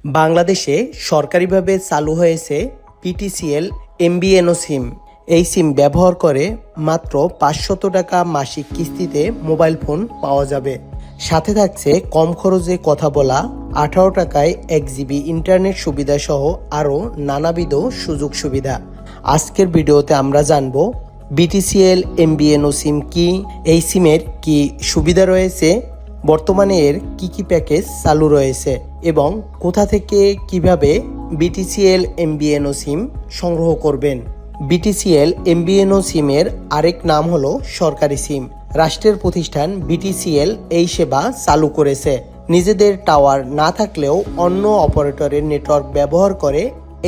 বাংলাদেশে সরকারিভাবে চালু হয়েছে বিটিসিএল এমবিএনও সিম। এই সিম ব্যবহার করে মাত্র 500 টাকা মাসিক কিস্তিতে মোবাইল ফোন পাওয়া যাবে। সাথে থাকছে কম খরচে কথা বলা, 18 টাকায় 1 জিবি ইন্টারনেট সুবিধা সহ আরও নানাবিধ সুযোগ সুবিধা। আজকের ভিডিওতে আমরা জানব বিটিসিএল এমবিএনও সিম কি, এই সিমের কি সুবিধা রয়েছে, বর্তমানে এর কি প্যাকেজ চালু রয়েছে এবং কোথা থেকে কিভাবে বিটিসিএল এমবিএনও সিম সংগ্রহ করবেন। বিটিসিএল এমবিএনও সিমের আরেক নাম হলো সরকারি সিম। রাষ্ট্রের প্রতিষ্ঠান বিটিসিএল এই সেবা চালু করেছে। নিজেদের টাওয়ার না থাকলেও অন্য অপারেটরের নেটওয়ার্ক ব্যবহার করে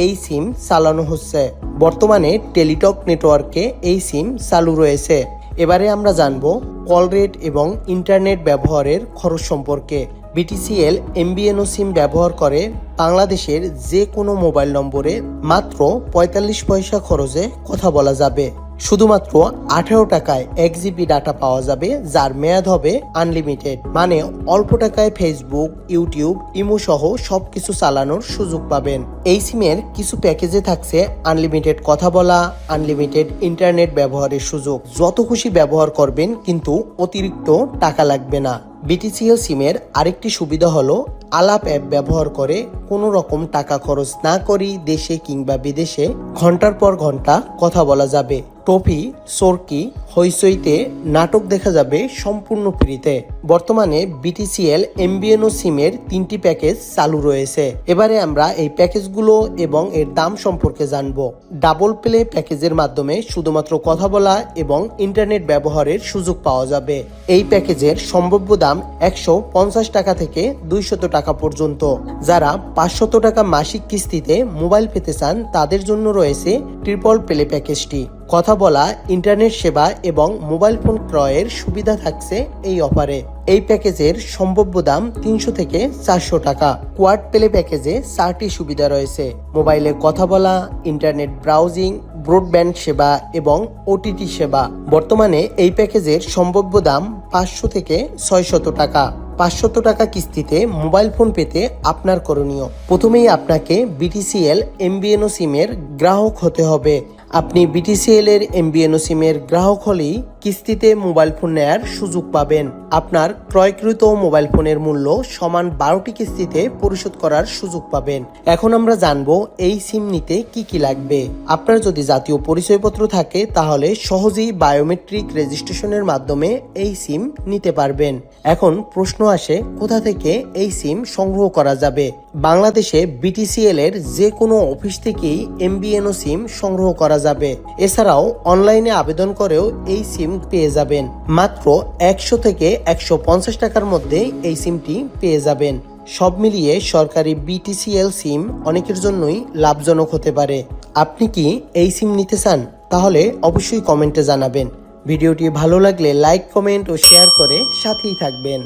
এই সিম চালানো হচ্ছে। বর্তমানে টেলিটক নেটওয়ার্কে এই সিম চালু রয়েছে। এবারে আমরা জানব কল রেট এবং ইন্টারনেট ব্যবহারের খরচ সম্পর্কে। বিটিসিএল এমবিএনও সিম ব্যবহার করে বাংলাদেশের যে কোনো মোবাইল নম্বরে মাত্র 45 পয়সা খরচে কথা বলা যাবে। শুধুমাত্র 18 টাকায় 1 জিবি ডাটা পাওয়া যাবে, যার মেয়াদ হবে আনলিমিটেড। মানে অল্প টাকায় ফেসবুক, ইউটিউব, ইমো সহ সবকিছু চালানোর সুযোগ পাবেন। এই সিমের কিছু প্যাকেজে থাকছে আনলিমিটেড কথা বলা, আনলিমিটেড ইন্টারনেট ব্যবহারের সুযোগ। যত খুশি ব্যবহার করবেন, কিন্তু অতিরিক্ত টাকা লাগবে না। বিটিসিএল সিমের আরেকটি সুবিধা হলো আলাপ অ্যাপ ব্যবহার করে কোনো রকম টাকা খরচ না করেই দেশে কিংবা বিদেশে ঘন্টার পর ঘন্টা কথা বলা যাবে। টপি, চরকি, হইচইতে নাটক দেখা যাবে সম্পূর্ণ ফ্রিতে। বর্তমানে বিটিসিএল এমবিএনও সিমের 3টি প্যাকেজ চালু রয়েছে। এবারে আমরা এই প্যাকেজগুলো এবং এর দাম সম্পর্কে জানব। ডাবল প্লে প্যাকেজের মাধ্যমে শুধুমাত্র কথা বলা এবং ইন্টারনেট ব্যবহারের সুযোগ পাওয়া যাবে। এই প্যাকেজের সম্ভাব্য দাম 150 টাকা থেকে 200 টাকা পর্যন্ত। যারা 500 টাকা মাসিক কিস্তিতে মোবাইল পেতে চান, তাদের জন্য রয়েছে ট্রিপল প্লে প্যাকেজটি। কথা বলা, ইন্টারনেট সেবা এবং মোবাইল ফোন ক্রয়ের সুবিধা থাকছে এই অফারে। এই প্যাকেজের সম্ভাব্য দাম 300 থেকে 400 টাকা। কোয়াড প্লে প্যাকেজে 4টি সুবিধা রয়েছে: মোবাইলে কথা বলা, ইন্টারনেট ব্রাউজিং, ব্রডব্যান্ড সেবা এবং ওটিটি সেবা। বর্তমানে এই প্যাকেজের সম্ভাব্য দাম 500 থেকে 600 টাকা। 500 টাকা কিস্তিতে মোবাইল ফোন পেতে আপনার করণীয়: প্রথমেই আপনাকে বিটিসিএল এমবিএনও সিমের গ্রাহক হতে হবে। আপনি বিটিসিএল এর এমবিএনও সিমের গ্রাহক হলেই কিস্তিতে মোবাইল ফোন নেয়ার সুযোগ পাবেন। আপনার ক্রয়কৃত মোবাইল ফোনের মূল্য সমান 12টি কিস্তিতে পরিশোধ করার সুযোগ পাবেন। এখন আমরা জানবো এই সিম নিতে কি লাগবে। আপনার যদি জাতীয় পরিচয়পত্র থাকে, তাহলে সহজেই বায়োমেট্রিক রেজিস্ট্রেশনের মাধ্যমে এই সিম নিতে পারবেন। এখন প্রশ্ন আসে, কোথা থেকে এই সিম সংগ্রহ করা যাবে? বাংলাদেশে বিটিসিএল এর যে কোনো অফিস থেকেই এমবিএনও সিম সংগ্রহ করা যাবে। এছাড়াও অনলাইনে আবেদন করেও এই সিম পেয়ে যাবেন। মাত্র 100 থেকে 150 টাকার মধ্যে এই সিমটি পেয়ে যাবেন। সব মিলিয়ে সরকারি বিটিসিএল সিম অনেকের জন্যই লাভজনক হতে পারে। আপনি কি এই সিম নিতে চান? তাহলে অবশ্যই কমেন্টে জানাবেন। ভিডিওটি ভালো লাগলে লাইক, কমেন্ট ও শেয়ার করে সাথেই থাকবেন।